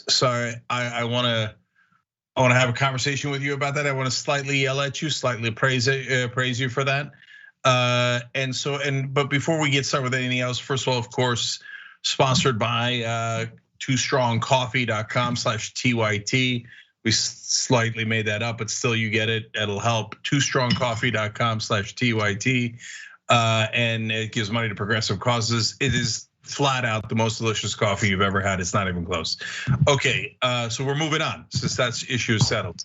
Sorry, I want to have a conversation with you about that. I want to slightly yell at you, slightly praise you for that. But before we get started with anything else, first of all, of course, sponsored by twostrongcoffee.com/TYT. We slightly made that up, but still you get it. It'll help. twostrongcoffee.com/TYT. And it gives money to progressive causes. It is flat out the most delicious coffee you've ever had. It's not even close. Okay, so we're moving on since that issue is settled.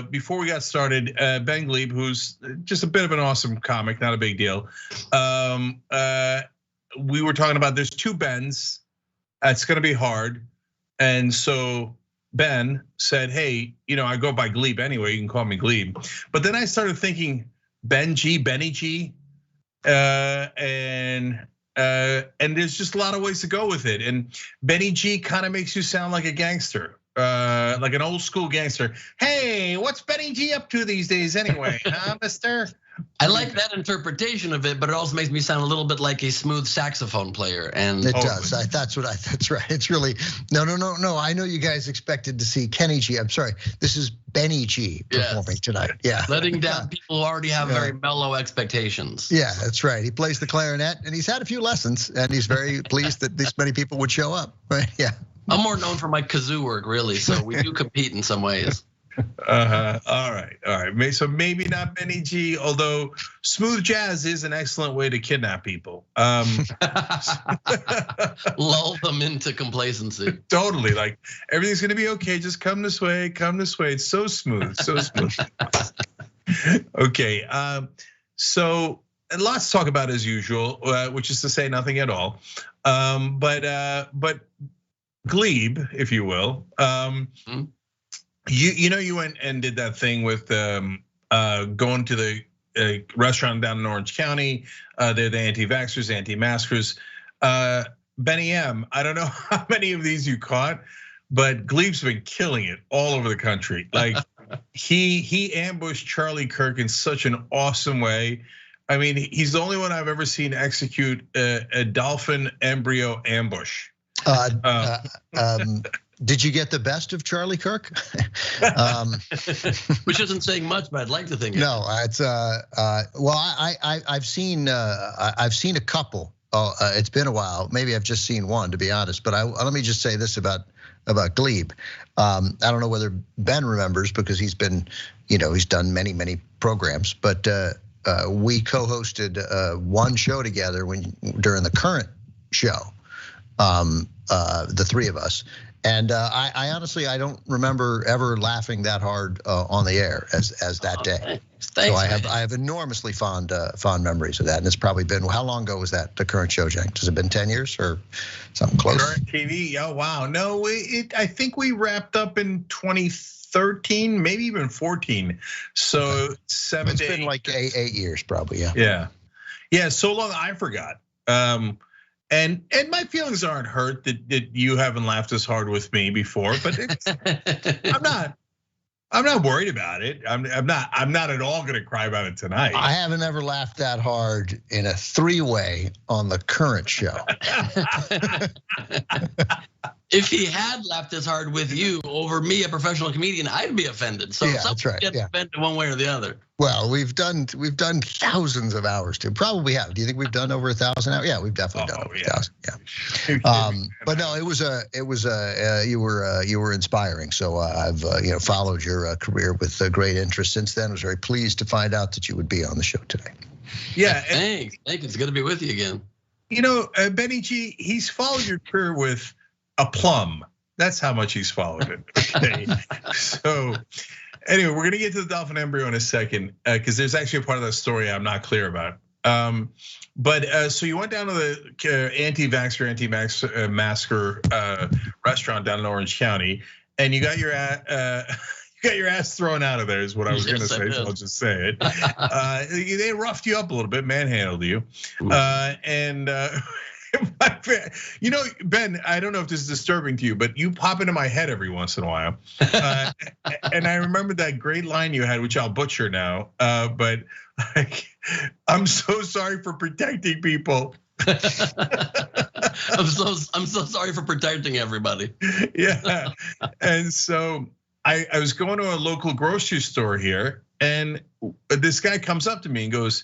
Before we got started, Ben Glebe, who's just a bit of an awesome comic, not a big deal. We were talking about there's two Bens. It's gonna be hard. And so Ben said, hey, I go by Glebe anyway, you can call me Glebe. But then I started thinking, Benny G, And there's just a lot of ways to go with it. And Benny G kind of makes you sound like a gangster, like an old school gangster. Hey, what's Benny G up to these days anyway, huh, mister? I like that interpretation of it, but it also makes me sound a little bit like a smooth saxophone player. And it does. That's right. It's really no. I know you guys expected to see Kenny G. I'm sorry. This is Benny G performing tonight. Yeah, letting down people who already have very mellow expectations. Yeah, that's right. He plays the clarinet, and he's had a few lessons, and he's very pleased that this many people would show up. Right? Yeah. I'm more known for my kazoo work, really. So we do compete in some ways. All right. So maybe not Benny G, although smooth jazz is an excellent way to kidnap people. Lull them into complacency. Totally, like everything's gonna be okay. Just come this way. It's so smooth, so smooth. Okay, so and lots to talk about as usual, which is to say nothing at all. But Glebe, if you will. You went and did that thing with going to the restaurant down in Orange County. They're the anti-vaxxers, anti-maskers. Benny M, I don't know how many of these you caught, but Glebe's been killing it all over the country. Like he ambushed Charlie Kirk in such an awesome way. I mean, he's the only one I've ever seen execute a dolphin embryo ambush. Did you get the best of Charlie Kirk? Which isn't saying much, but I'd like to think. No, it's well, I've seen a couple. It's been a while. Maybe I've just seen one, to be honest. But let me just say this about Glebe. I don't know whether Ben remembers because he's been, he's done many programs. But we co-hosted one show together during the current show, the three of us. And I honestly, I don't remember ever laughing that hard on the air as that day. Thanks, so I have enormously fond memories of that. And it's probably been, how long ago was that, the current show, Cenk? Has it been 10 years or something close? Current TV, oh wow. No, I think we wrapped up in 2013, maybe even 14. So 7 to 8. It's been like 8 years probably, yeah. Yeah, so long I forgot. And my feelings aren't hurt that you haven't laughed as hard with me before, but I'm not worried about it. I'm not at all gonna cry about it tonight. I haven't ever laughed that hard in a three-way on the current show. If he had laughed as hard with you over me, a professional comedian, I'd be offended. So yeah, that's right. Get offended one way or the other. Well, we've done thousands of hours too. Probably have. Do you think we've done over 1,000 hours? Yeah, we've definitely done over 1,000. Yeah. But no, you were inspiring. So I've followed your career with great interest since then. I was very pleased to find out that you would be on the show today. Yeah. Thanks. It's good to be with you again. Benny G, he's followed your career with a plum. That's how much he's followed it. Okay. So anyway, we're gonna get to the dolphin embryo in a second, because there's actually a part of that story I'm not clear about. But so you went down to the anti-vaxxer, anti-masker restaurant down in Orange County, and you got your ass thrown out of there, is what I was gonna say. So I'll just say it. They roughed you up a little bit, manhandled you, and. Ben, I don't know if this is disturbing to you, but you pop into my head every once in a while. And I remember that great line you had, which I'll butcher now. But I'm so sorry for protecting people. I'm so sorry for protecting everybody. Yeah. And so I was going to a local grocery store here, and this guy comes up to me and goes,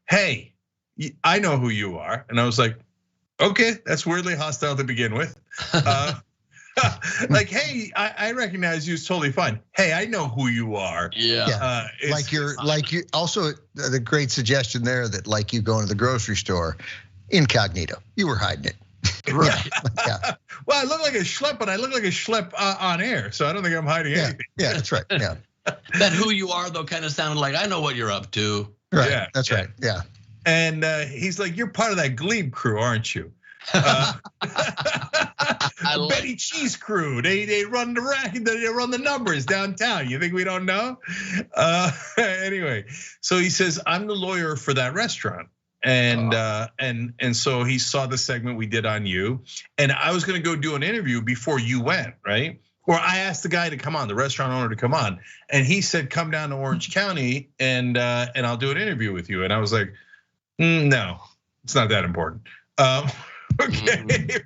"Hey, I know who you are." And I was like, okay, that's weirdly hostile to begin with. Like, hey, I recognize you, it's totally fine. Hey, I know who you are. Yeah. Like you. Also, the great suggestion there that like you going to the grocery store, incognito. You were hiding it. Right. Yeah. Well, I look like a schlep, but I look like a schlep on air, so I don't think I'm hiding anything. Yeah, that's right. Yeah. That who you are though kind of sounded like I know what you're up to. Right. Yeah, that's right. Yeah. And he's like, "You're part of that Glebe crew, aren't you?" Betty Cheese crew. They run the racket. They run the numbers downtown. You think we don't know? Anyway, so he says, "I'm the lawyer for that restaurant." and so he saw the segment we did on you, and I was gonna go do an interview before you went, right? Or I asked the guy to come on, the restaurant owner to come on, and he said, "Come down to Orange County and I'll do an interview with you." And I was like, "No, it's not that important." Okay,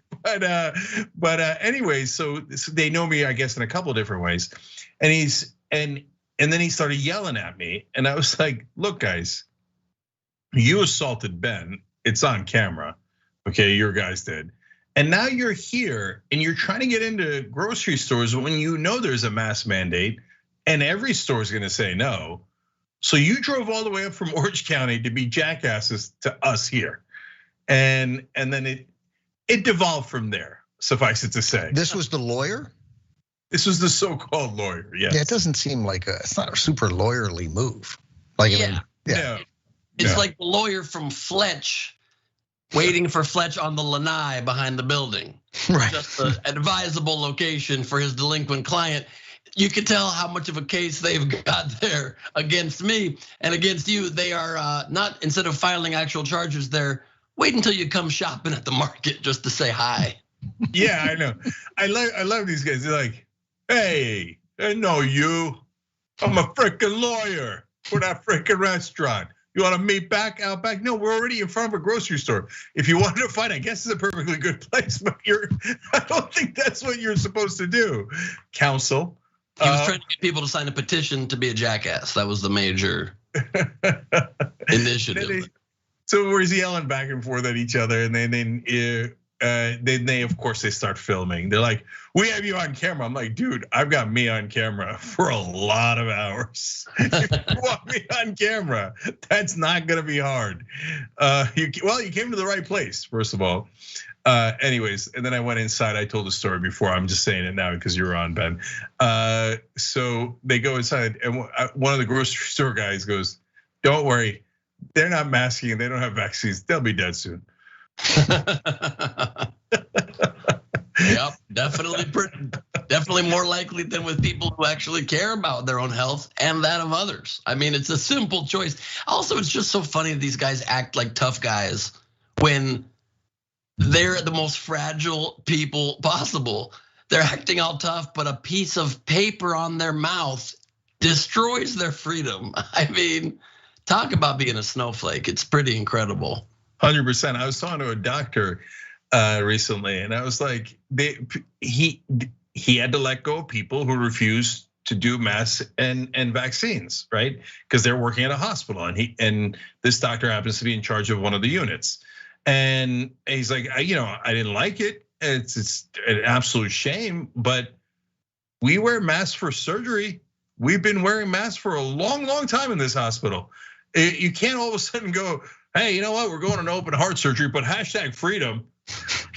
but anyway, so they know me, I guess, in a couple of different ways, and then he started yelling at me, and I was like, "Look, guys, you assaulted Ben. It's on camera, okay? Your guys did." And now you're here and you're trying to get into grocery stores when you know there's a mask mandate and every store is gonna say no. So you drove all the way up from Orange County to be jackasses to us here. And then it devolved from there, suffice it to say. This was the lawyer? This was the so-called lawyer, yes. Yeah, it doesn't seem like it's not a super lawyerly move. Like, yeah. Yeah. It's like the lawyer from Fletch waiting for Fletch on the lanai behind the building. Right. Just an advisable location for his delinquent client. You can tell how much of a case they've got there against me and against you. They are not, instead of filing actual charges, they're wait until you come shopping at the market just to say hi. Yeah, I know. I love these guys. They're like, "Hey, I know you. I'm a freaking lawyer for that freaking restaurant. You want to meet back out back?" No, we're already in front of a grocery store. If you wanted to fight, I guess it's a perfectly good place, but I don't think that's what you're supposed to do. Counsel. He was trying to get people to sign a petition to be a jackass. That was the major initiative. So we're yelling back and forth at each other, and then they of course they start filming. They're like, "We have you on camera." I'm like, "Dude, I've got me on camera for a lot of hours. If you want me on camera, that's not gonna be hard." You came to the right place, first of all. Anyways, and then I went inside. I told the story before. I'm just saying it now because you were on, Ben. So they go inside, and one of the grocery store guys goes, "Don't worry, they're not masking and they don't have vaccines. They'll be dead soon." Yep, definitely more likely than with people who actually care about their own health and that of others. I mean, it's a simple choice. Also, it's just so funny that these guys act like tough guys when they're the most fragile people possible. They're acting all tough, but a piece of paper on their mouth destroys their freedom. I mean, talk about being a snowflake. It's pretty incredible. 100%. I was talking to a doctor recently, and I was like, he had to let go of people who refused to do masks and vaccines, right? Because they're working at a hospital, and this doctor happens to be in charge of one of the units. And he's like, I didn't like it. It's an absolute shame, but we wear masks for surgery. We've been wearing masks for a long, long time in this hospital. You can't all of a sudden go, "Hey, you know what? We're going to open heart surgery, but #freedom."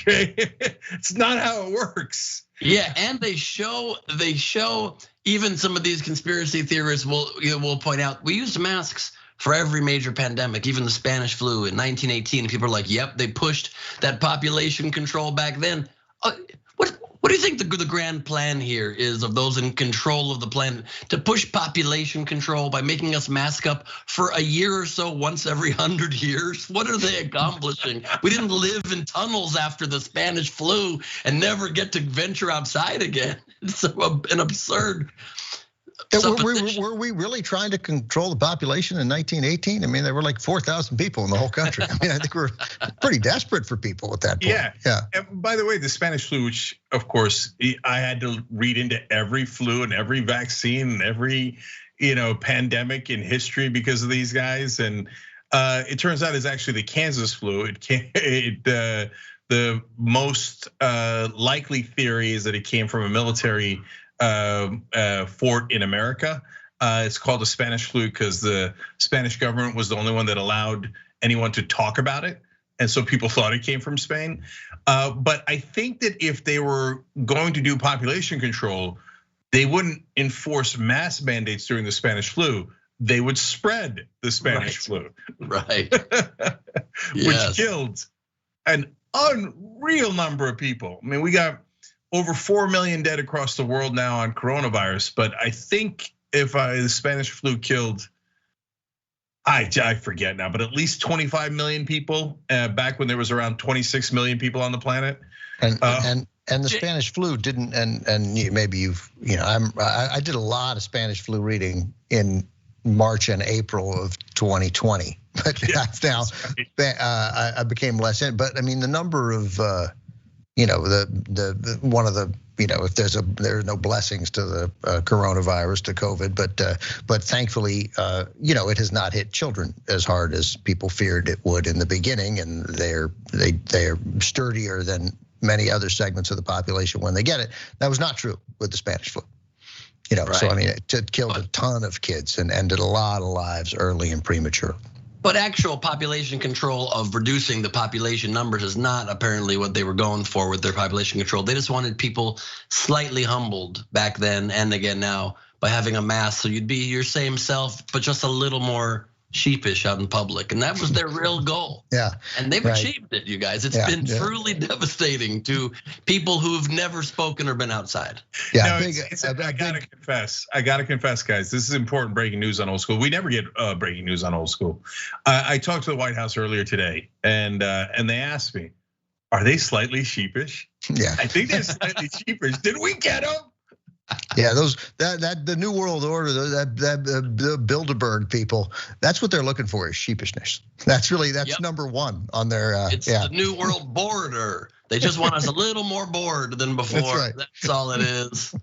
Okay, it's not how it works. Yeah, and they show even some of these conspiracy theorists will point out we used masks for every major pandemic, even the Spanish flu in 1918. People are like, "Yep, they pushed that population control back then." What do you think the grand plan here is of those in control of the planet to push population control by making us mask up for a year or so once every 100 years? What are they accomplishing? We didn't live in tunnels after the Spanish flu and never get to venture outside again. It's an absurd. Were we really trying to control the population in 1918? I mean, there were like 4,000 people in the whole country. I mean, I think we're pretty desperate for people at that point. Yeah. And by the way, the Spanish flu, which of course I had to read into every flu and every vaccine and every pandemic in history because of these guys. And it turns out it's actually the Kansas flu. The most likely theory is that it came from a military fort in America. It's called the Spanish flu because the Spanish government was the only one that allowed anyone to talk about it. And so people thought it came from Spain. But I think that if they were going to do population control, they wouldn't enforce mass mandates during the Spanish flu. They would spread the Spanish flu. Right. Which killed an unreal number of people. I mean, we got over 4 million dead across the world now on coronavirus, but I think if the Spanish flu killed, I forget now, but at least 25 million people back when there was around 26 million people on the planet. And the Spanish flu didn't, and maybe I did a lot of Spanish flu reading in March and April of 2020, but now I became less in. But I mean, the number of the one of the if there are no blessings to the coronavirus, to COVID, but thankfully it has not hit children as hard as people feared it would in the beginning, and they are sturdier than many other segments of the population when they get it. That was not true with the Spanish flu. Right. So I mean, it killed a ton of kids and ended a lot of lives early and prematurely. But actual population control of reducing the population numbers is not apparently what they were going for with their population control. They just wanted people slightly humbled back then and again now by having a mask, so you'd be your same self, but just a little more sheepish out in public, and that was their real goal. Yeah, and they've achieved it, you guys. It's been truly devastating to people who've never spoken or been outside. Yeah, I gotta confess, guys. This is important breaking news on Old School. We never get breaking news on Old School. I talked to the White House earlier today, and they asked me, "Are they slightly sheepish?" Yeah, I think they're slightly sheepish. Did we get them? Yeah, the New World Order, the Bilderberg people, that's what they're looking for, is sheepishness. That's number one on their. It's the New World Border. They just want us a little more bored than before. That's right. That's all it is.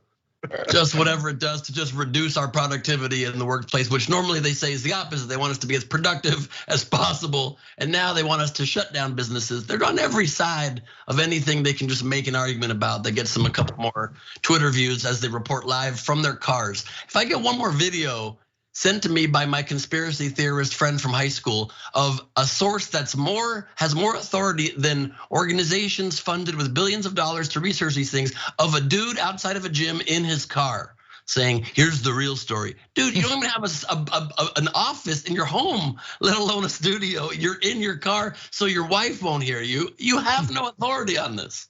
Just whatever it does to just reduce our productivity in the workplace, which normally they say is the opposite. They want us to be as productive as possible, and now they want us to shut down businesses. They're on every side of anything they can just make an argument about that gets them a couple more Twitter views as they report live from their cars. If I get one more video sent to me by my conspiracy theorist friend from high school of a source that's has more authority than organizations funded with billions of dollars to research these things, of a dude outside of a gym in his car saying, "Here's the real story." Dude, you don't even have an office in your home, let alone a studio. You're in your car so your wife won't hear you. You have no authority on this.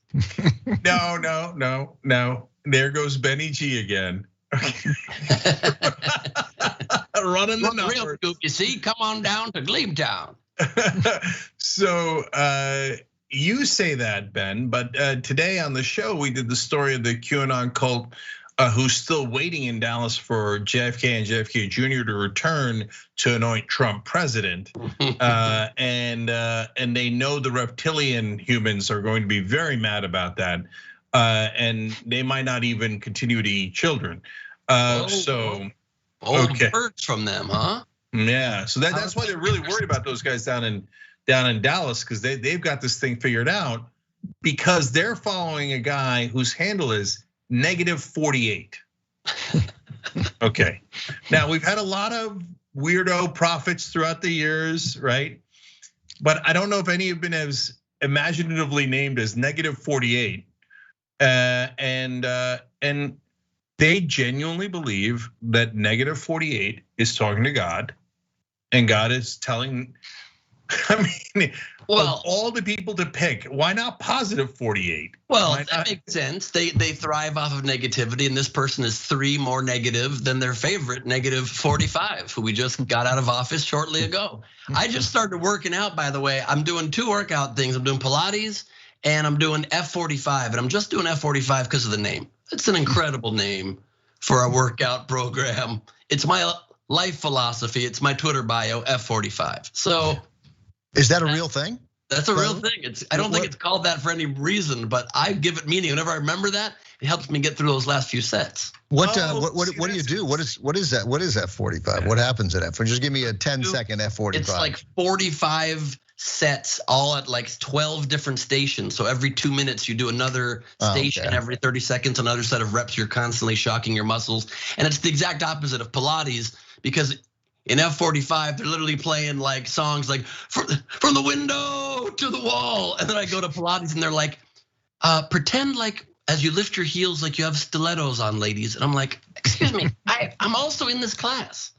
No. There goes Benny G again. Running the numbers. Real scoop, you see, come on down to Gleamtown. So you say that, Ben, but today on the show we did the story of the QAnon cult who's still waiting in Dallas for JFK and JFK Jr. to return to anoint Trump president, and they know the reptilian humans are going to be very mad about that, and they might not even continue to eat children. Okay. Birds from them, huh? Yeah, so that's why they're really worried about those guys down in Dallas, because they've got this thing figured out, because they're following a guy whose handle is -48. Okay, now we've had a lot of weirdo prophets throughout the years, right? But I don't know if any have been as imaginatively named as -48, and they genuinely believe that -48 is talking to God, and God is telling. I mean, of all the people to pick, why not +48? Well, that makes sense. They thrive off of negativity, and this person is 3 more negative than their favorite -45, who we just got out of office shortly ago. I just started working out, by the way. I'm doing 2 workout things. I'm doing Pilates and I'm doing F45, and I'm just doing F45 because of the name. It's an incredible name for a workout program. It's my life philosophy. It's my Twitter bio, F45. So, is that a real thing? That's a real thing. I don't think it's called that for any reason, but I give it meaning. Whenever I remember that, it helps me get through those last few sets. What do you do? What is that? What is F45? What happens at F? Just give me a 10-second F45. It's like 45 sets, all at like 12 different stations. So every 2 minutes you do another station. Every 30 seconds, another set of reps. You're constantly shocking your muscles, and it's the exact opposite of Pilates, because in F45 they're literally playing like songs like from the window to the wall, and then I go to Pilates and they're like, pretend like as you lift your heels like you have stilettos on, ladies. And I'm like, excuse me, I'm also in this class.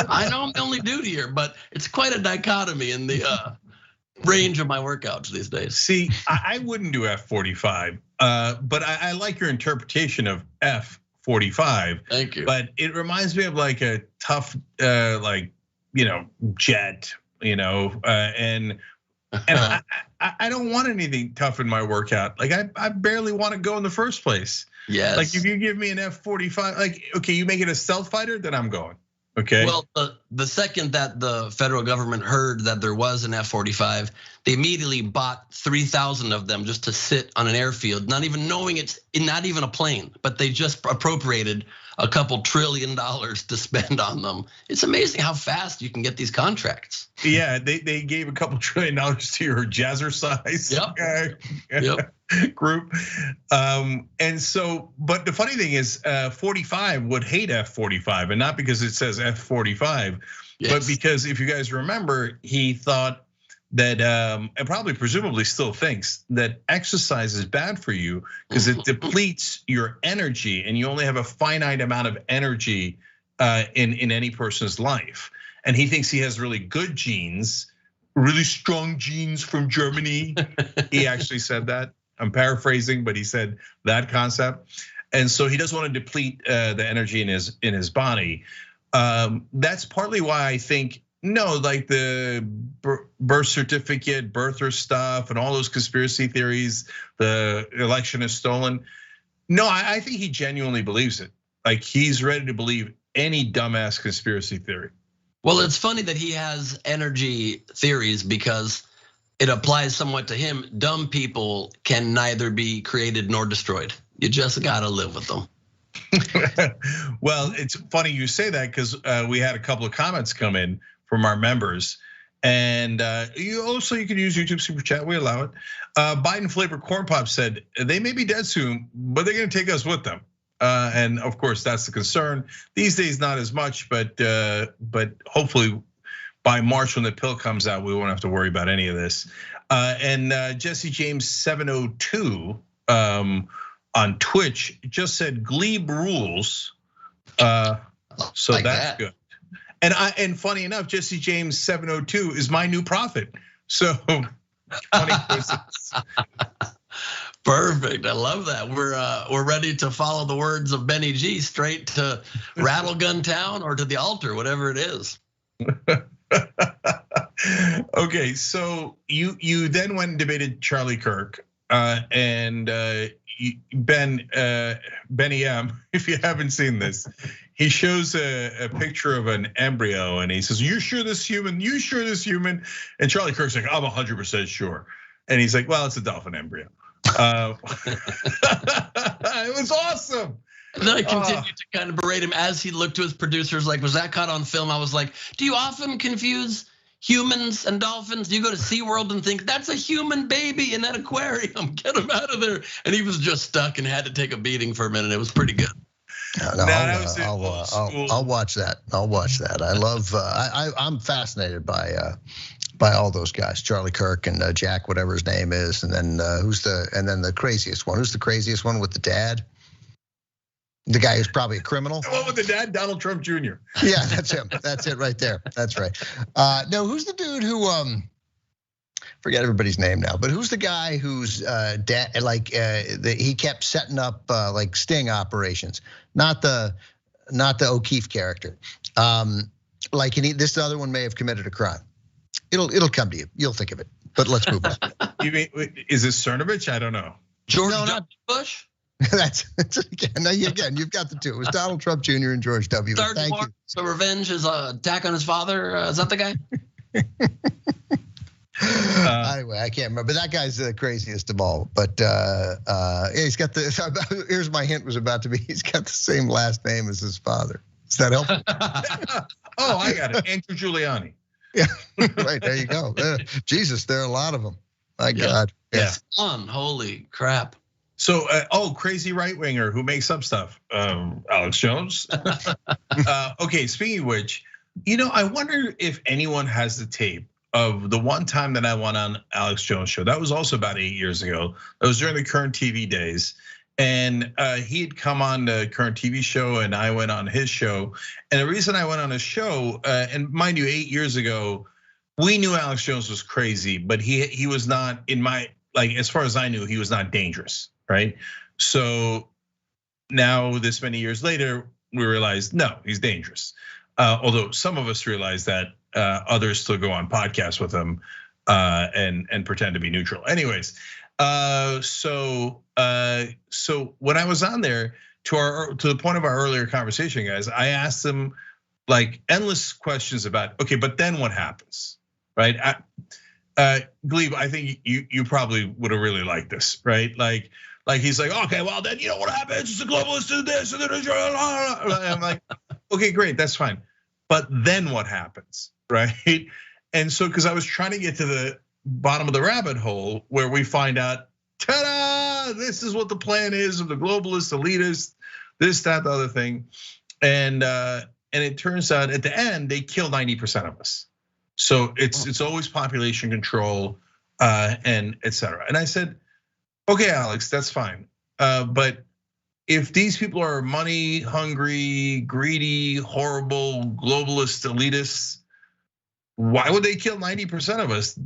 I know I'm the only dude here, but it's quite a dichotomy in the range of my workouts these days. See, I wouldn't do F45, but I like your interpretation of F45. Thank you. But it reminds me of like a tough, like jet, and I don't want anything tough in my workout. Like I barely want to go in the first place. Yes. Like if you give me an F-45, like okay, you make it a stealth fighter, then I'm going. Okay. Well, the second that the federal government heard that there was an F-45, they immediately bought 3,000 of them just to sit on an airfield, not even knowing it's not even a plane, but they just appropriated a couple $1 trillion to spend on them. It's amazing how fast you can get these contracts. Yeah, they gave a couple $1 trillion to your jazzercise group. And so, but the funny thing is 45 would hate F-45, and not because it says F-45, but because if you guys remember, he thought that, and probably presumably still thinks that exercise is bad for you because it depletes your energy, and you only have a finite amount of energy in any person's life. And he thinks he has really good genes, really strong genes from Germany. He actually said that. I'm paraphrasing, but he said that concept. And so he doesn't want to deplete the energy in his body. That's partly why I think, no, like the birth certificate, birther stuff, and all those conspiracy theories, the election is stolen. No, I think he genuinely believes it. Like he's ready to believe any dumbass conspiracy theory. Well, it's funny that he has energy theories because it applies somewhat to him. Dumb people can neither be created nor destroyed. You just gotta live with them. Well, it's funny you say that because we had a couple of comments come in from our members. And you can use YouTube Super Chat, we allow it. Biden flavored corn pop said, they may be dead soon, but they're gonna take us with them. And of course, that's the concern. These days, not as much, but hopefully by March when the pill comes out, we won't have to worry about any of this. And Jesse James 702 on Twitch just said Glebe rules. So like that's good. And funny enough, Jesse James 702 is my new prophet. So funny coincidence. Perfect. I love that. We're ready to follow the words of Benny G straight to Rattlegun Town or to the altar, whatever it is. Okay, so you then went and debated Charlie Kirk and Benny M. If you haven't seen this, he shows a picture of an embryo and he says, "You sure this human? You sure this human?" And Charlie Kirk's like, "I'm 100% sure." And he's like, "Well, it's a dolphin embryo." It was awesome. And then I continued to kind of berate him as he looked to his producers like, was that caught on film? I was like, do you often confuse humans and dolphins? Do you go to SeaWorld and think that's a human baby in that aquarium? Get him out of there. And he was just stuck and had to take a beating for a minute. It was pretty good. No, I'll watch that. I'll watch that. I love. I'm fascinated by all those guys, Charlie Kirk and Jack, whatever his name is, and then the craziest one. Who's the craziest one with the dad? The guy who's probably a criminal. The one with the dad, Donald Trump Jr. Yeah, that's him. That's it right there. That's right. No, who's the dude who forget everybody's name now, but who's the guy whose dad he kept setting up like sting operations? Not the O'Keefe character. Like this other one may have committed a crime. It'll come to you. You'll think of it. But let's move on. You mean, is this Cernovich? I don't know. George W. Bush? That's again. You've got the two. It was Donald Trump Jr. and George W. Thank you. So revenge is an attack on his father. Is that the guy? Anyway, I can't remember. That guy's the craziest of all. But yeah, he's got the. Here's my hint was about to be. He's got the same last name as his father. Does that help? Oh, I got it. Andrew Giuliani. Yeah, right. There you go. Jesus, there are a lot of them. My God. Yeah. Fun. Holy crap. So, crazy right winger who makes up stuff. Alex Jones. Okay, speaking of which, I wonder if anyone has the tape of the one time that I went on Alex Jones' show. That was also about 8 years ago. That was during the Current TV days. And he had come on the Current TV show and I went on his show. And the reason I went on his show, and mind you, 8 years ago, we knew Alex Jones was crazy, but he was not as far as I knew, he was not dangerous, right? So now this many years later, we realized, no, he's dangerous. Although some of us realize that others to go on podcasts with him and pretend to be neutral. Anyways, so when I was on there, to the point of our earlier conversation, guys, I asked them like endless questions about, okay, but then what happens, right? Glebe, I think you probably would have really liked this, right? Like he's like, okay, well then you know what happens? It's the globalists do this, and then I'm like, okay, great, that's fine. But then what happens, right? And so, because I was trying to get to the bottom of the rabbit hole where we find out, ta-da! This is what the plan is of the globalists, elitists, this, that, the other thing, and it turns out at the end they kill 90% of us. So it's always population control and etc. And I said, okay, Alex, that's fine, but if these people are money hungry, greedy, horrible, globalist elitists, why would they kill 90% of us?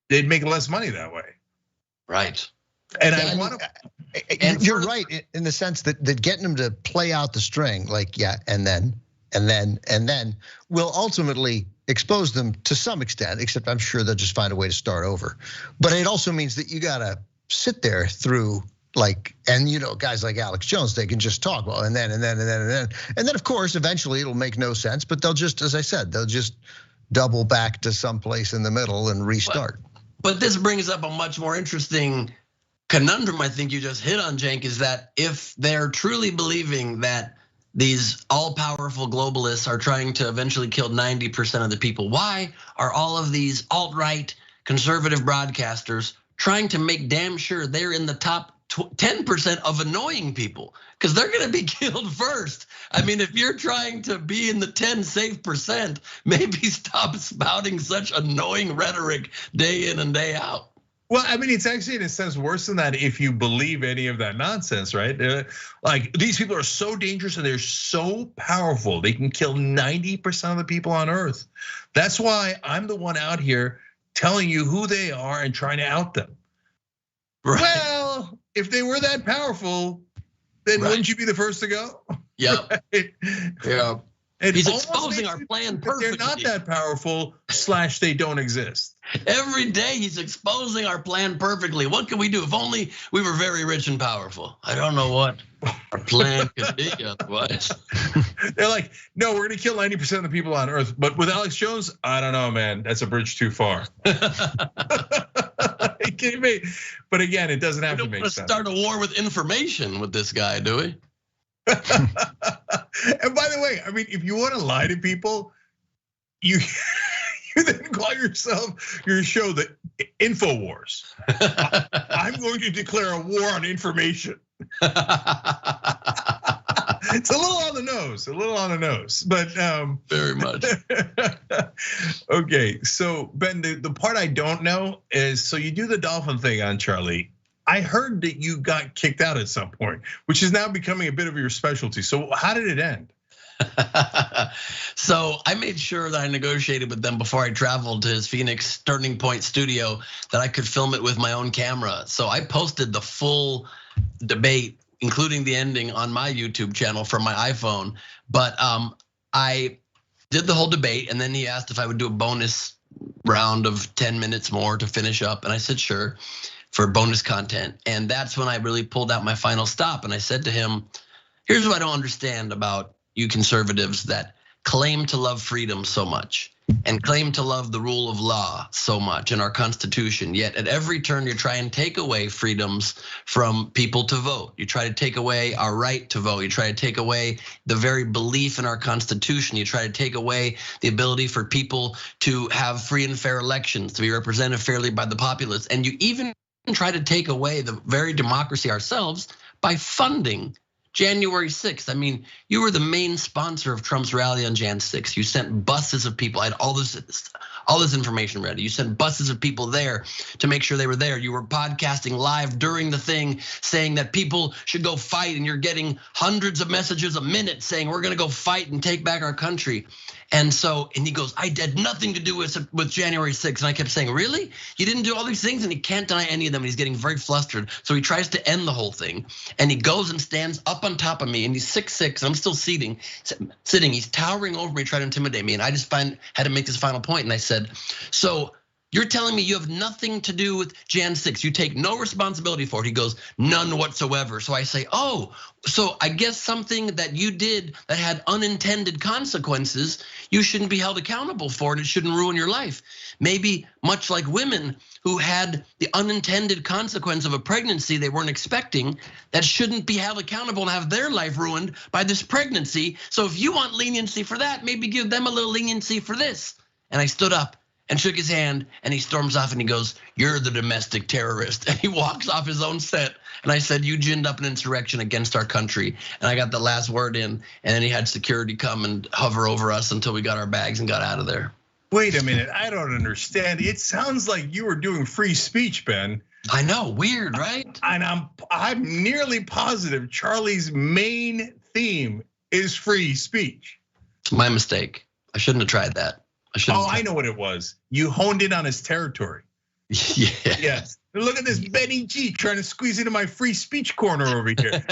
They'd make less money that way. Right. And I want to. You're right in the sense that getting them to play out the string, like yeah, and then will ultimately expose them to some extent. Except I'm sure they'll just find a way to start over. But it also means that you gotta sit there through. Like, and guys like Alex Jones, they can just talk well, and then of course, eventually it'll make no sense, but they'll just, as I said, they'll just double back to someplace in the middle and restart. But this brings up a much more interesting conundrum I think you just hit on, Cenk, is that if they're truly believing that these all-powerful globalists are trying to eventually kill 90% of the people, why are all of these alt-right conservative broadcasters trying to make damn sure they're in the top 10% of annoying people? Because they're gonna be killed first. I mean, if you're trying to be in the 10 safe percent, maybe stop spouting such annoying rhetoric day in and day out. Well, I mean, it's actually in a sense worse than that if you believe any of that nonsense, right? Like these people are so dangerous and they're so powerful, they can kill 90% of the people on Earth. That's why I'm the one out here telling you who they are and trying to out them. Right. Well, if they were that powerful, then wouldn't you be the first to go? Yeah. Right? Yeah. He's exposing our plan perfectly. They're not that powerful / they don't exist. Every day he's exposing our plan perfectly. What can we do? If only we were very rich and powerful. I don't know what our plan could be otherwise. They're like, no, we're gonna kill 90% of the people on Earth. But with Alex Jones, I don't know, man. That's a bridge too far. But again, it doesn't have to make sense. We don't want to start a war with information with this guy, do we? And by the way, I mean, if you want to lie to people, you then call your show the InfoWars. I'm going to declare a war on information. It's a little on the nose, but very much. Okay, so Ben, the part I don't know is, so you do the dolphin thing on Charlie. I heard that you got kicked out at some point, which is now becoming a bit of your specialty. So how did it end? So I made sure that I negotiated with them before I traveled to his Phoenix Turning Point studio that I could film it with my own camera. So I posted the full debate, including the ending, on my YouTube channel from my iPhone. But I did the whole debate, and then he asked if I would do a bonus round of 10 minutes more to finish up, and I said sure, for bonus content. And that's when I really pulled out my final stop. And I said to him, here's what I don't understand about you conservatives that claim to love freedom so much and claim to love the rule of law so much in our Constitution. Yet at every turn you try and take away freedoms from people to vote. You try to take away our right to vote. You try to take away the very belief in our Constitution. You try to take away the ability for people to have free and fair elections, to be represented fairly by the populace. And you even try to take away the very democracy ourselves by funding January 6th. I mean, you were the main sponsor of Trump's rally on Jan 6th. You sent buses of people. I had all all this information ready. You sent buses of people there to make sure they were there. You were podcasting live during the thing saying that people should go fight, and you're getting hundreds of messages a minute saying we're gonna go fight and take back our country. And he goes, I had nothing to do with January 6th. And I kept saying, really? You didn't do all these things? And he can't deny any of them. And he's getting very flustered. So he tries to end the whole thing. And he goes and stands up on top of me, and he's 6'6", and I'm still sitting. He's towering over me, trying to intimidate me. And I just had to make this final point. And I said, so you're telling me you have nothing to do with Jan 6. You take no responsibility for it. He goes, none whatsoever. So I say, oh, so I guess something that you did that had unintended consequences, you shouldn't be held accountable for, and it shouldn't ruin your life. Maybe much like women who had the unintended consequence of a pregnancy they weren't expecting, that shouldn't be held accountable and have their life ruined by this pregnancy. So if you want leniency for that, maybe give them a little leniency for this. And I stood up and shook his hand, and he storms off and he goes, you're the domestic terrorist. And he walks off his own set. And I said, you ginned up an insurrection against our country. And I got the last word in, and then he had security come and hover over us until we got our bags and got out of there. Wait a minute, I don't understand. It sounds like you were doing free speech, Ben. I know, weird, right? And I'm nearly positive Charlie's main theme is free speech. It's my mistake. I shouldn't have tried that. I know what it was. You honed in on his territory. Yeah. Yes. Look at this Benny G trying to squeeze into my free speech corner over here.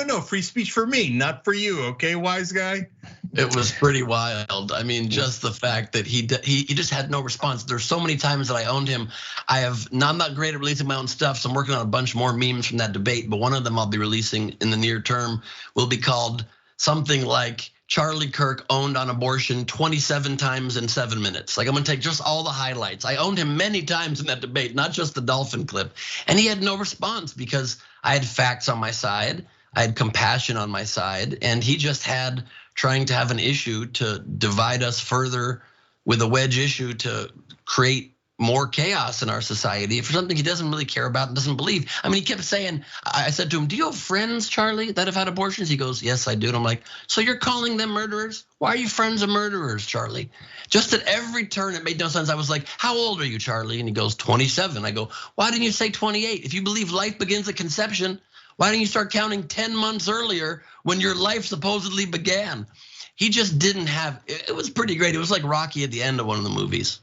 No. Free speech for me, not for you. Okay, wise guy. It was pretty wild. I mean, just the fact that he just had no response. There's so many times that I owned him. I'm not great at releasing my own stuff, so I'm working on a bunch more memes from that debate. But one of them I'll be releasing in the near term will be called something like Charlie Kirk owned on abortion 27 times in 7 minutes. Like, I'm gonna take just all the highlights. I owned him many times in that debate, not just the dolphin clip. And he had no response because I had facts on my side, I had compassion on my side, and he just had trying to have an issue to divide us further with a wedge issue to create more chaos in our society for something he doesn't really care about and doesn't believe. I mean, he kept saying, I said to him, do you have friends, Charlie, that have had abortions? He goes, yes, I do. And I'm like, so you're calling them murderers? Why are you friends of murderers, Charlie? Just at every turn, it made no sense. I was like, how old are you, Charlie? And he goes, 27. I go, why didn't you say 28? If you believe life begins at conception, why didn't you start counting 10 months earlier when your life supposedly began? He just didn't have, it was pretty great. It was like Rocky at the end of one of the movies.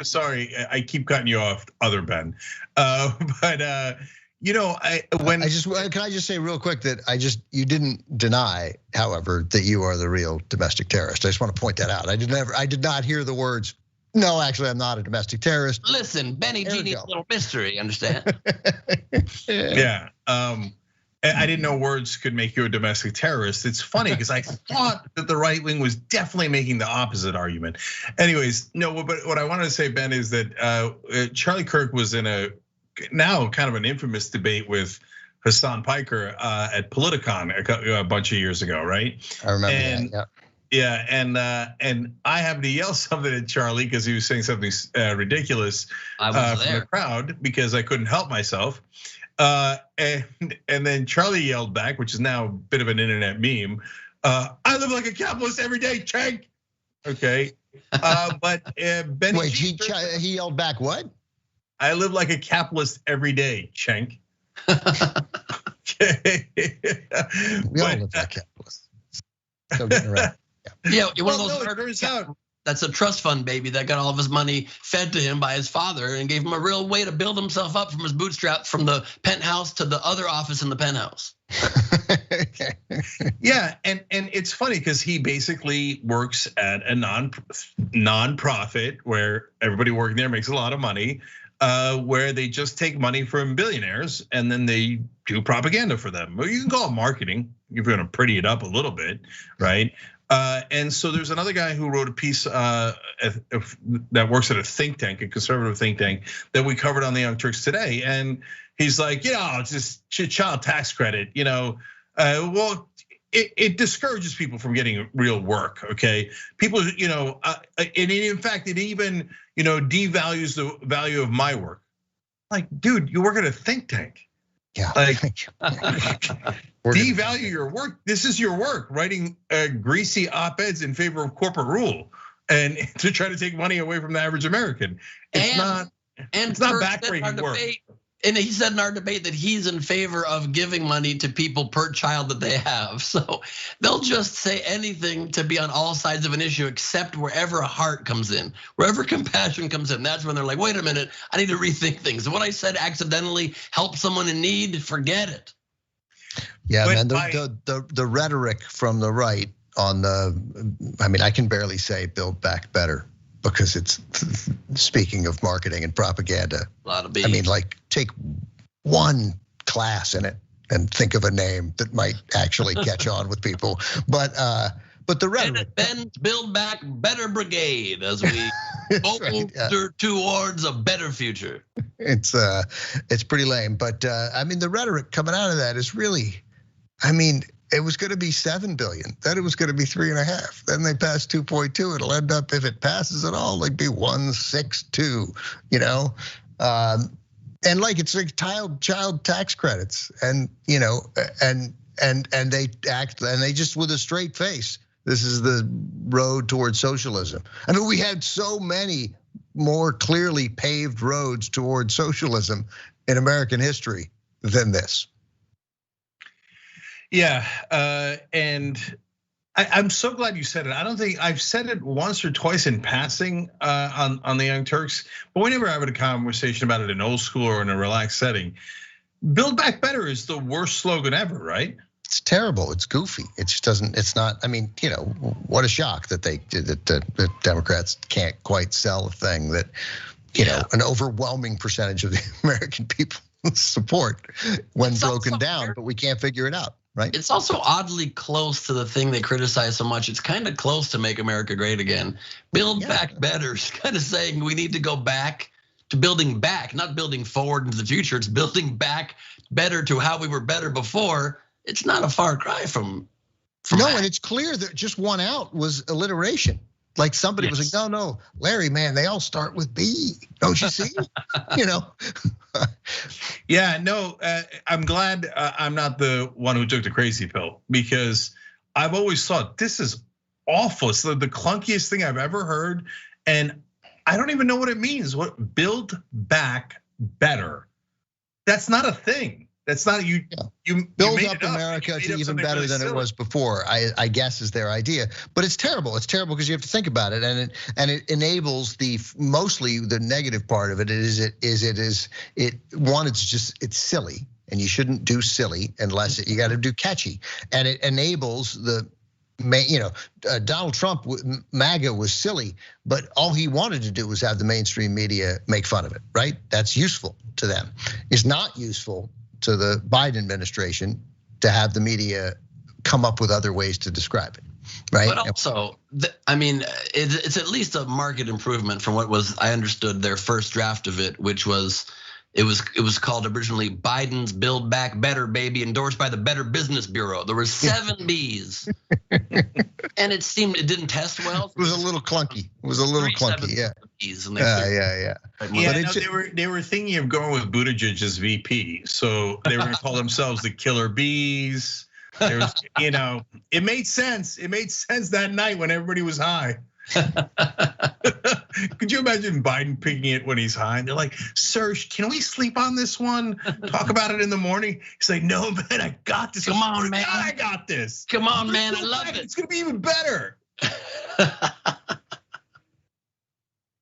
Sorry, I keep cutting you off, other Ben. But you know, can I just say real quick that you didn't deny, however, that you are the real domestic terrorist. I just want to point that out. I did not hear the words, no, actually, I'm not a domestic terrorist. Listen, Benny G needs a little mystery, understand? Yeah. I didn't know words could make you a domestic terrorist. It's funny because I thought that the right wing was definitely making the opposite argument. Anyways, no, but what I wanted to say, Ben, is that Charlie Kirk was in a now kind of an infamous debate with Hassan Piker at Politicon a bunch of years ago, right? I remember that, yeah. And I happened to yell something at Charlie because he was saying something ridiculous from the crowd because I couldn't help myself. And then Charlie yelled back, which is now a bit of an internet meme. I live like a capitalist every day, Cenk. Okay, but Benny. Wait, he yelled back what? I live like a capitalist every day, Cenk. Okay. We all live like capitalists. Still getting around. Yeah, one of those murders out. That's a trust fund baby that got all of his money fed to him by his father and gave him a real way to build himself up from his bootstraps from the penthouse to the other office in the penthouse. Yeah, and it's funny because he basically works at a non-profit where everybody working there makes a lot of money, where they just take money from billionaires and then they do propaganda for them. Well, you can call it marketing if you're gonna pretty it up a little bit, right? And so there's another guy who wrote a piece that works at a think tank, a conservative think tank that we covered on the Young Turks today. And he's like, it's just child tax credit, well, it discourages people from getting real work, okay? People, and in fact, it even, devalues the value of my work. Like, dude, you work at a think tank. Yeah. Like, devalue your work. This is your work, writing greasy op-eds in favor of corporate rule and to try to take money away from the average American. It's not backbreaking work. And he said in our debate that he's in favor of giving money to people per child that they have. So they'll just say anything to be on all sides of an issue, except wherever a heart comes in, wherever compassion comes in. That's when they're like, wait a minute, I need to rethink things. What I said accidentally helped someone in need, forget it. Yeah, man, the rhetoric from the right on I can barely say Build Back Better, because it's, speaking of marketing and propaganda, a lot of beef. I mean, like, take one class in it and think of a name that might actually catch on with people. But the rhetoric, Ben's Build Back Better Brigade, as we bolster towards a better future. It's pretty lame, but I mean, the rhetoric coming out of that is really, I mean, it was going to be 7 billion. Then it was going to be 3.5. Then they passed 2.2. It'll end up, if it passes at all, like be 1.62. You know, and like it's like child tax credits, and you know, and they act, and they just, with a straight face, this is the road towards socialism. I mean, we had so many more clearly paved roads towards socialism in American history than this. Yeah, and I'm so glad you said it. I don't think I've said it once or twice in passing on the Young Turks, but we never have a conversation about it in old school or in a relaxed setting. Build Back Better is the worst slogan ever, right? It's terrible. It's goofy. It just doesn't. It's not. I mean, you know, what a shock that the Democrats can't quite sell a thing that, you know, an overwhelming percentage of the American people support when broken down, but we can't figure it out. Right. It's also oddly close to the thing they criticize so much. It's kind of close to Make America Great Again. Build Back Better is kind of saying we need to go back to building back, not building forward into the future. It's building back better to how we were better before. It's not a far cry from no, and it's clear that just one out was alliteration. Like somebody was like, no, Larry, man, they all start with B. Don't you see? You know. Yeah, no, I'm glad I'm not the one who took the crazy pill, because I've always thought this is awful. It's the clunkiest thing I've ever heard, and I don't even know what it means. What Build Back Better? That's not a thing. That's not you build up America to even better than it was before, I guess, is their idea. But it's terrible. It's terrible because you have to think about it, and it enables mostly the negative part of it. It's silly, and you shouldn't do silly unless you got to do catchy, and it enables Donald Trump, MAGA, was silly, but all he wanted to do was have the mainstream media make fun of it, right? That's useful to them. It's not useful to the Biden administration to have the media come up with other ways to describe it, right? But also, I mean, it's at least a market improvement from what was, I understood, their first draft of it, which was, it was called originally Biden's Build Back Better, baby, endorsed by the Better Business Bureau. There were 7 Bs, and it didn't test well. It was a little clunky. Yeah. Bs, Yeah. Yeah, no, they were thinking of going with Buttigieg as VP, so they were going to call themselves the Killer Bees. There was, it made sense. It made sense that night when everybody was high. Could you imagine Biden picking it when he's high? And they're like, "Sir, can we sleep on this one? Talk about it in the morning." He's like, "No, man, I got this. Come on, man, I got this. Come on, man, I love it. It's gonna be even better."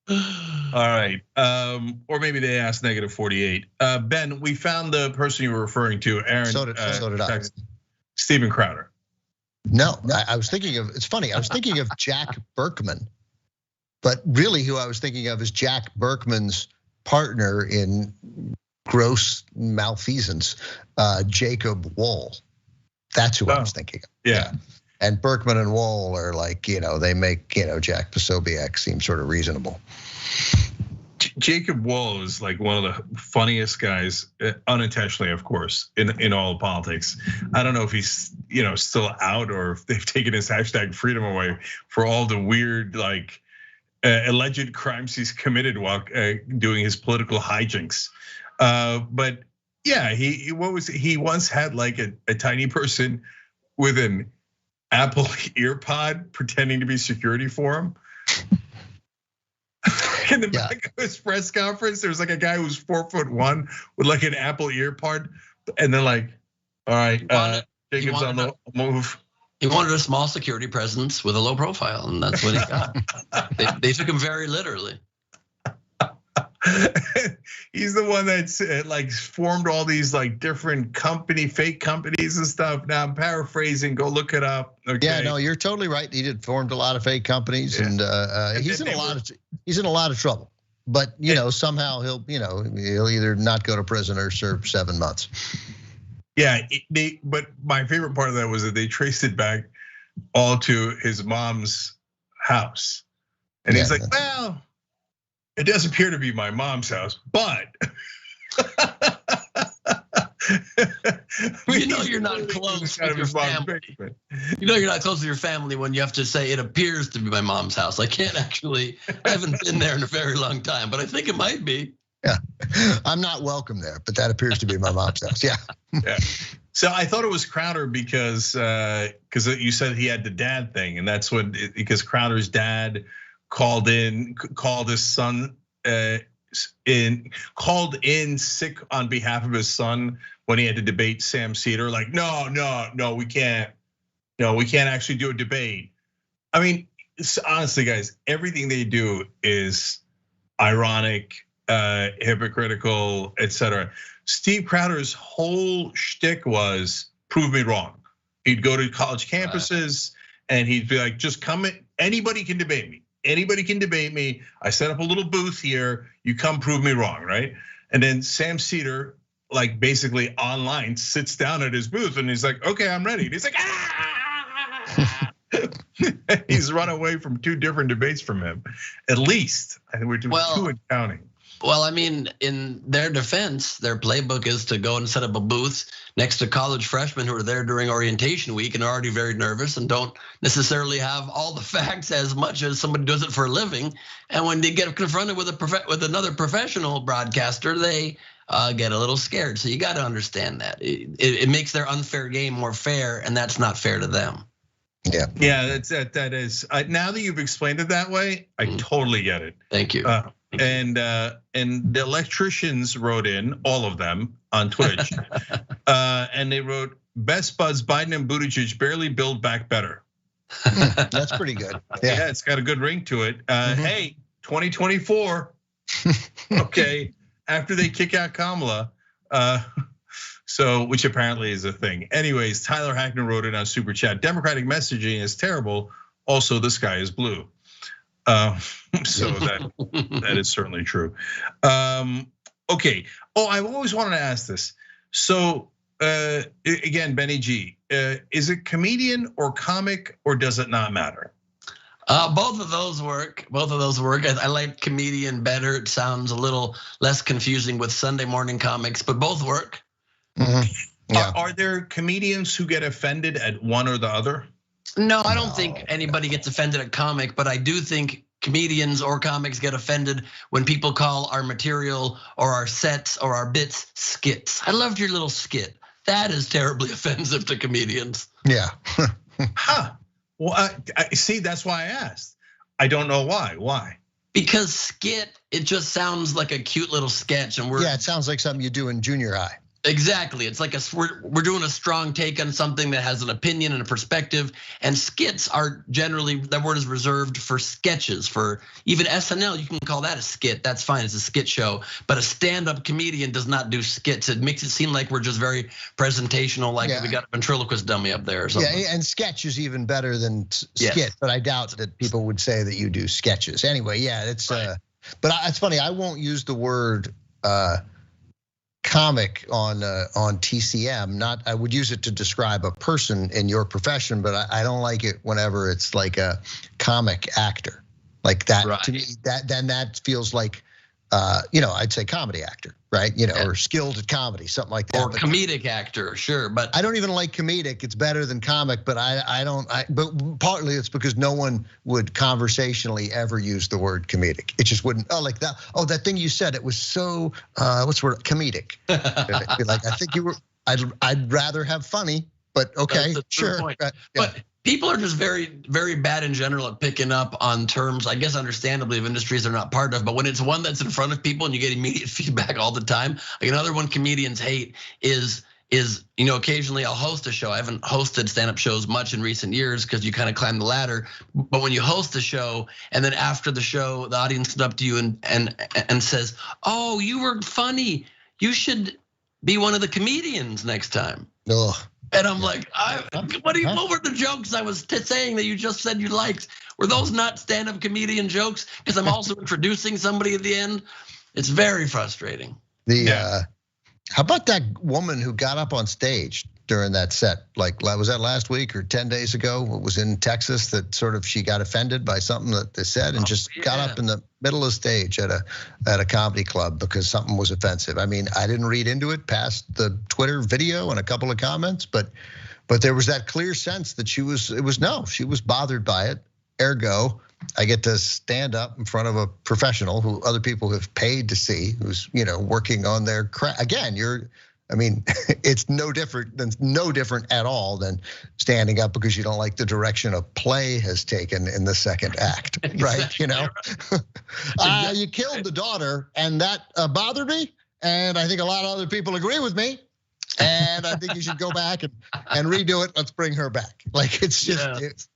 All right, or maybe they asked -48. Ben, we found the person you were referring to, Aaron. So did I. Steven Crowder. No, I was thinking of, it's funny, I was thinking of Jack Berkman, but really who I was thinking of is Jack Berkman's partner in gross malfeasance, Jacob Wohl. That's who I was thinking of. Yeah. And Berkman and Wohl are like, they make, Jack Posobiec seem sort of reasonable. Jacob Wohl is like one of the funniest guys, unintentionally, of course, in all of politics. I don't know if he's still out or if they've taken his hashtag freedom away for all the weird alleged crimes he's committed while doing his political hijinks. But Yeah, he once had like a tiny person with an Apple earpod pretending to be security for him. In the back of his press conference, there was like a guy who was 4'1" with like an Apple earpod, and they're like, "All right, Jacob's on the move." He wanted a small security presence with a low profile, and that's what he got. They took him very literally. He's the one that's like formed all these like different fake companies and stuff. Now I'm paraphrasing. Go look it up. Okay. Yeah, no, you're totally right. He did formed a lot of fake companies, and he's in a lot of trouble. But somehow he'll either not go to prison or serve 7 months. Yeah, but my favorite part of that was that they traced it back all to his mom's house, and he's like, well. It does appear to be my mom's house, but you're not close with your family. You're not close to your family when you have to say it appears to be my mom's house. I haven't been there in a very long time, but I think it might be. Yeah, I'm not welcome there, but that appears to be my mom's house. Yeah. Yeah. So I thought it was Crowder because you said he had the dad thing, and that's because Crowder's dad called his son called in sick on behalf of his son when he had to debate Sam Cedar. Like, no, we can't actually do a debate. I mean, honestly, guys, everything they do is ironic, hypocritical, etc. Steve Crowder's whole shtick was prove me wrong. He'd go to college campuses and he'd be like, just come in, anybody can debate me. Anybody can debate me. I set up a little booth here. You come prove me wrong, right? And then Sam Cedar, like basically online, sits down at his booth and he's like, okay, I'm ready. And he's like, ah! He's run away from 2 different debates from him, at least. I think we're doing 2 and counting. Well, I mean, in their defense, their playbook is to go and set up a booth next to college freshmen who are there during orientation week and are already very nervous and don't necessarily have all the facts as much as somebody who does it for a living. And when they get confronted with another professional broadcaster, they get a little scared. So you got to understand that it makes their unfair game more fair, and that's not fair to them. Yeah, that is. Now that you've explained it that way, I totally get it. Thank you. And the electricians wrote in, all of them on Twitch, and they wrote, "Best buds, Biden and Buttigieg barely build back better." That's pretty good. Yeah, it's got a good ring to it. Hey, 2024. Okay, after they kick out Kamala, so which apparently is a thing. Anyways, Tyler Hackner wrote it on Super Chat. Democratic messaging is terrible. Also, the sky is blue. So that is certainly true. Okay. Oh, I've always wanted to ask this. So again, Benny G, is it comedian or comic, or does it not matter? Both of those work. I like comedian better. It sounds a little less confusing with Sunday morning comics, but both work. Yeah. Are there comedians who get offended at one or the other? No, I don't think anybody gets offended at comic, but I do think comedians or comics get offended when people call our material or our sets or our bits skits. I loved your little skit. That is terribly offensive to comedians. Yeah. Well, I see. That's why I asked. I don't know why. Why? Because skit, it just sounds like a cute little sketch, and it sounds like something you do in junior high. Exactly, it's like we're doing a strong take on something that has an opinion and a perspective. And skits are generally, that word is reserved for sketches. For even SNL, you can call that a skit. That's fine, it's a skit show. But a stand-up comedian does not do skits. It makes it seem like we're just very presentational, like we got a ventriloquist dummy up there or something. Yeah, and sketch is even better than skit. But I doubt that people would say that you do sketches. Anyway, yeah, it's right. But it's funny. I won't use the word comic on TCM. I would use it to describe a person in your profession, but I don't like it whenever it's like a comic actor like that. Right. To me, that feels like I'd say comedy actor. right? Or skilled at comedy, something like that. Or comedic actor, sure, but I don't even like comedic. It's better than comic, but I don't. But partly it's because no one would conversationally ever use the word comedic. It just wouldn't. Oh, like that. Oh, that thing you said. It was so what's the word? Comedic. Like I think you were. I'd rather have funny, but okay, sure. Yeah. But people are just very, very bad in general at picking up on terms, I guess understandably, of industries they're not part of. But when it's one that's in front of people and you get immediate feedback all the time, like another one comedians hate is occasionally I'll host a show. I haven't hosted stand-up shows much in recent years because you kind of climb the ladder. But when you host a show and then after the show, the audience comes up to you and says, "Oh, you were funny. You should be one of the comedians next time." Ugh. And I'm like, what were the jokes I was saying that you just said you liked? Were those not stand-up comedian jokes? Because I'm also introducing somebody at the end. It's very frustrating. How about that woman who got up on stage during that set? Like, was that last week or 10 days ago? It was in Texas that sort of she got offended by something that they said and got up in the middle of the stage at a comedy club because something was offensive. I mean, I didn't read into it past the Twitter video and a couple of comments, but there was that clear sense that she was bothered by it. Ergo, I get to stand up in front of a professional who other people have paid to see, who's working on their craft. Again, it's no different at all than standing up because you don't like the direction a play has taken in the second act, right? You killed the daughter, and that bothered me, and I think a lot of other people agree with me. And I think you should go back and redo it. Let's bring her back. Like it's just.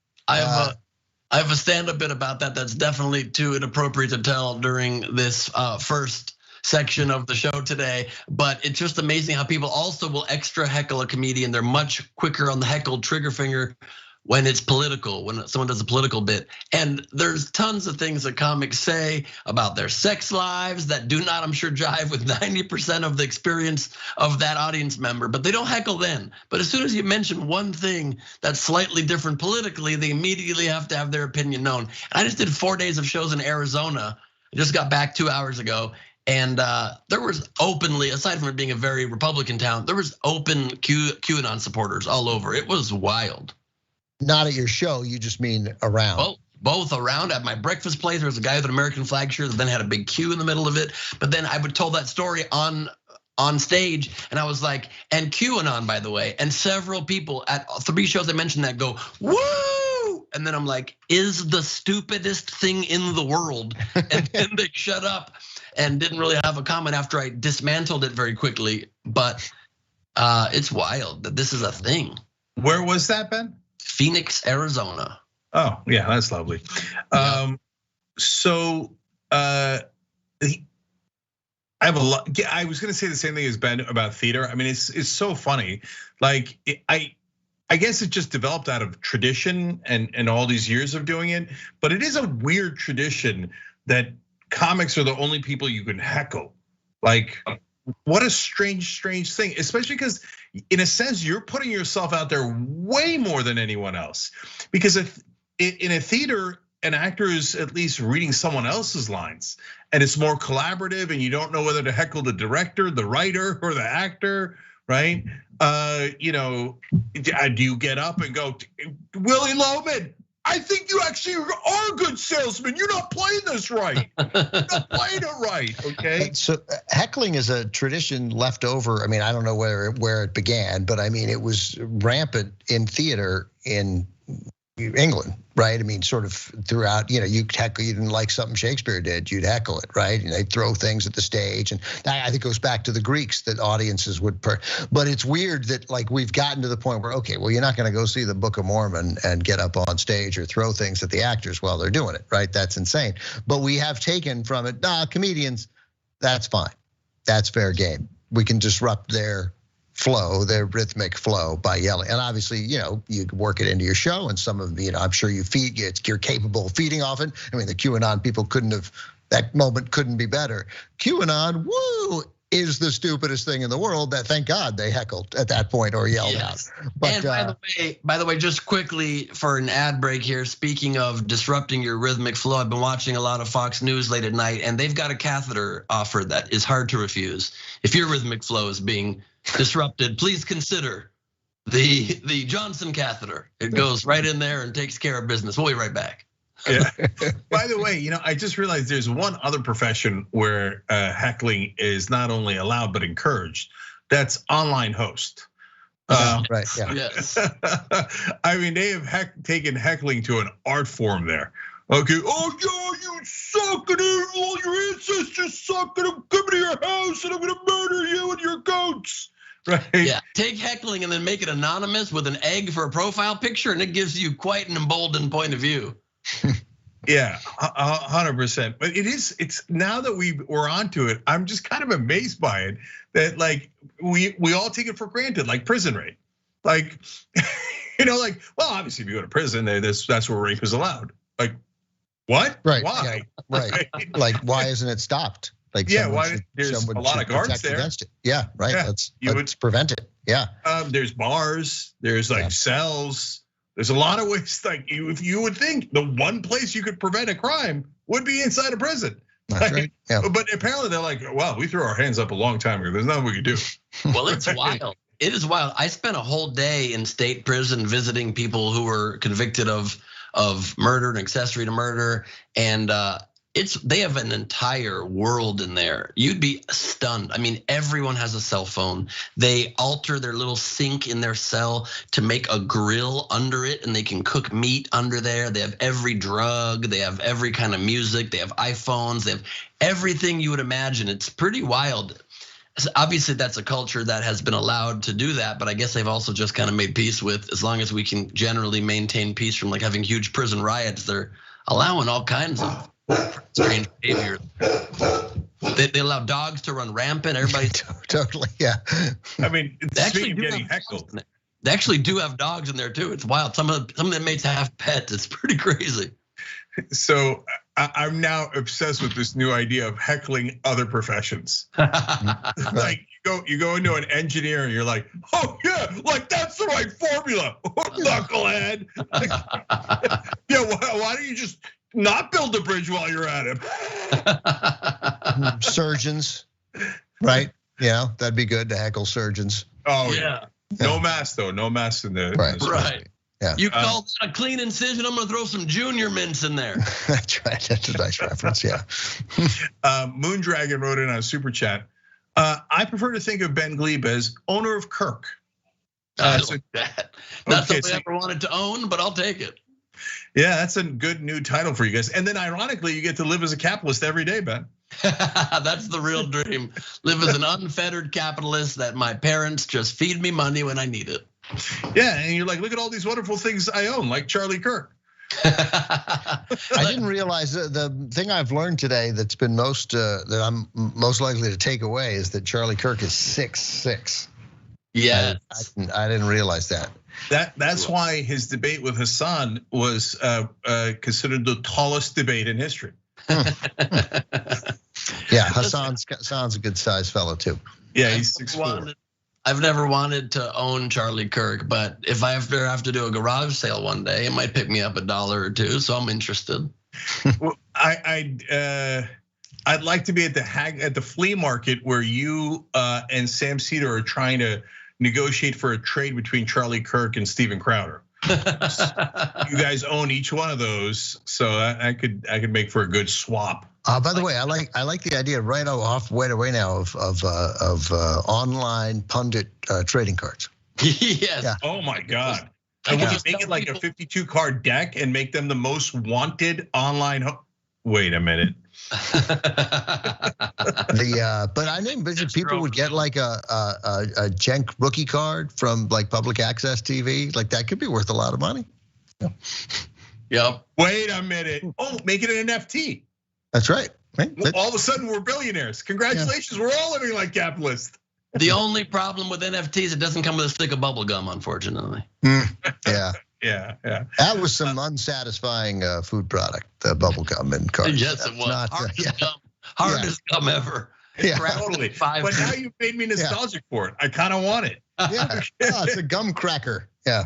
I have a stand-up bit about that. That's definitely too inappropriate to tell during this first section of the show today. But it's just amazing how people also will extra heckle a comedian. They're much quicker on the heckle trigger finger when it's political, when someone does a political bit. And there's tons of things that comics say about their sex lives that do not, I'm sure, jive with 90% of the experience of that audience member, but they don't heckle then. But as soon as you mention one thing that's slightly different politically, they immediately have to have their opinion known. And I just did 4 days of shows in Arizona. I just got back 2 hours ago. And there was openly, aside from it being a very Republican town, there was open QAnon supporters all over. It was wild. Not at your show, you just mean around. Both around. At my breakfast place, there was a guy with an American flag shirt that then had a big Q in the middle of it. But then I would tell that story on stage, and I was like, and QAnon, by the way. And several people at 3 shows I mentioned that go, woo! And then I'm like, is the stupidest thing in the world. And then they shut up and didn't really have a comment after I dismantled it very quickly. But it's wild that this is a thing. Where was that, Ben? Phoenix, Arizona. Oh, yeah, that's lovely. Yeah. So I have a lot. I was gonna say the same thing as Ben about theater. I mean, it's so funny. Like I guess it just developed out of tradition and all these years of doing it. But it is a weird tradition that comics are the only people you can heckle. Like, what a strange thing, especially because in a sense, you're putting yourself out there way more than anyone else. Because if in a theater, an actor is at least reading someone else's lines and it's more collaborative and you don't know whether to heckle the director, the writer, or the actor, right? Do you get up and go, Willie Loman, I think you actually are a good salesman. You're not playing this right. You're not playing it right, okay? So heckling is a tradition left over. I mean, I don't know where it began, but I mean, it was rampant in theater in England, right? I mean, sort of throughout, you heckle, you didn't like something Shakespeare did, you'd heckle it, right? And they'd throw things at the stage. And I think it goes back to the Greeks that audiences would, but it's weird that like we've gotten to the point where, okay, well, you're not gonna go see the Book of Mormon and get up on stage or throw things at the actors while they're doing it, right? That's insane. But we have taken from it, comedians, that's fine. That's fair game. We can disrupt their flow, their rhythmic flow by yelling. And obviously, you work it into your show and some of, I'm sure you're capable of feeding off it. I mean, the QAnon people that moment couldn't be better. QAnon, woo, is the stupidest thing in the world. That thank God they heckled at that point or yelled out. But and by the way, just quickly for an ad break here. Speaking of disrupting your rhythmic flow, I've been watching a lot of Fox News late at night, and they've got a catheter offer that is hard to refuse. If your rhythmic flow is being disrupted, please consider the Johnson catheter. It goes right in there and takes care of business. We'll be right back. Yeah. By the way, I just realized there's one other profession where heckling is not only allowed but encouraged. That's online host. Right. Yeah. Yes. I mean, they have taken heckling to an art form there. Okay. Oh yeah, you suck, and all your ancestors suck, and I'm coming to your house and I'm gonna murder you and your goats. Right. Yeah. Take heckling and then make it anonymous with an egg for a profile picture, and it gives you quite an emboldened point of view. Yeah, 100%. But it's now that we're onto it, I'm just kind of amazed by it that like we all take it for granted, like prison rape. Like, well, obviously if you go to prison, that's where rape is allowed. Like, what? Right. Why? Yeah, right. Like, why isn't it stopped? Like, why? There's a lot of guards there. Against it. Yeah, right. Yeah, let's prevent it. Yeah. There's bars. There's like cells. There's a lot of ways, like if you would think the one place you could prevent a crime would be inside a prison. That's right. Yeah. But apparently they're like, well, we threw our hands up a long time ago. There's nothing we could do. Well, it's wild. It is wild. I spent a whole day in state prison visiting people who were convicted of murder and accessory to murder, and they have an entire world in there. You'd be stunned. I mean, everyone has a cell phone. They alter their little sink in their cell to make a grill under it, and they can cook meat under there. They have every drug. They have every kind of music. They have iPhones. They have everything you would imagine. It's pretty wild. Obviously, that's a culture that has been allowed to do that, but I guess they've also just kind of made peace with, as long as we can generally maintain peace from like having huge prison riots, they're allowing all kinds of strange behavior. They allow dogs to run rampant. Everybody totally, yeah. I mean, they actually do getting heckled. They actually do have dogs in there too. It's wild. Some of the inmates have pets. It's pretty crazy. So I'm now obsessed with this new idea of heckling other professions. Like you go into an engineer and you're like, oh yeah, like that's the right formula, knucklehead. Like, yeah, why don't you just not build a bridge while you're at it? Surgeons, right? Yeah, that'd be good to heckle surgeons. Oh yeah. No mask though, no mask in the right. Yeah. You call that a clean incision? I'm gonna throw some junior mints in there. That's right. That's a nice reference. Yeah. Moondragon wrote in on super chat. I prefer to think of Ben Glebe as owner of Kirk. I like that. Not something I ever wanted to own, but I'll take it. Yeah, that's a good new title for you guys. And then ironically, you get to live as a capitalist every day, Ben. That's the real dream. Live as an unfettered capitalist that my parents just feed me money when I need it. Yeah, and you're like, look at all these wonderful things I own, like Charlie Kirk. I didn't realize the thing I've learned today that's been that I'm most likely to take away is that Charlie Kirk is 6'6". Yeah, I didn't realize that. That's why his debate with Hassan was considered the tallest debate in history. Yeah, Hassan's a good sized fellow too. Yeah, he's 6'4". I've never wanted to own Charlie Kirk, but if I ever have to do a garage sale one day, it might pick me up $1 or $2, so I'm interested. Well, I'd like to be at the flea market where you and Sam Cedar are trying to negotiate for a trade between Charlie Kirk and Steven Crowder. You guys own each one of those, so I could make for a good swap. By the way, I like the idea right away now of online pundit trading cards. Yes. Yeah. Oh my God. And would you make it like a 52 card deck and make them the most wanted online? Wait a minute. But I think people would get like a Jenk rookie card from like public access TV. Like that could be worth a lot of money. Yep. Wait a minute. Oh, make it an NFT. That's right. All of a sudden we're billionaires. Congratulations, we're all living like capitalists. The only problem with NFTs, it doesn't come with a stick of bubble gum, unfortunately. Yeah. Yeah. That was some unsatisfying food product, the bubble gum and cards. Yes, it was. Hardest gum ever. Yeah. Totally. But now you've made me nostalgic for it. I kind of want it. Yeah, it's a gum cracker. Yeah.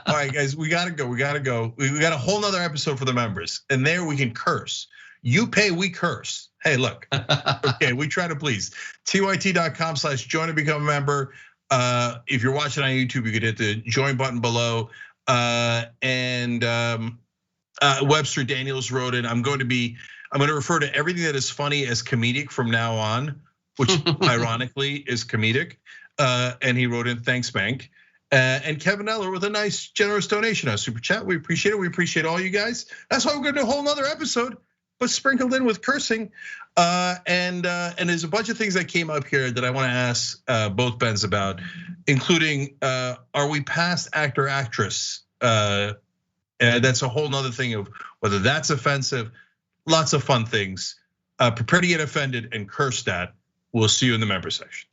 All right, guys, we gotta go. We got a whole nother episode for the members, and there we can curse. You pay, we curse. Hey, look. Okay, we try to please. tyt.com/join to become a member. If you're watching on YouTube, you could hit the join button below. Webster Daniels wrote it. I'm going to refer to everything that is funny as comedic from now on, which ironically is comedic. And he wrote in, thanks, Bank. And Kevin Eller with a nice, generous donation on Super Chat. We appreciate it. We appreciate all you guys. That's why we're going to do a whole nother episode, but sprinkled in with cursing. And there's a bunch of things that came up here that I want to ask both Bens about, including are we past actor actress? That's a whole nother thing of whether that's offensive. Lots of fun things. Prepare to get offended and curse that. We'll see you in the member section.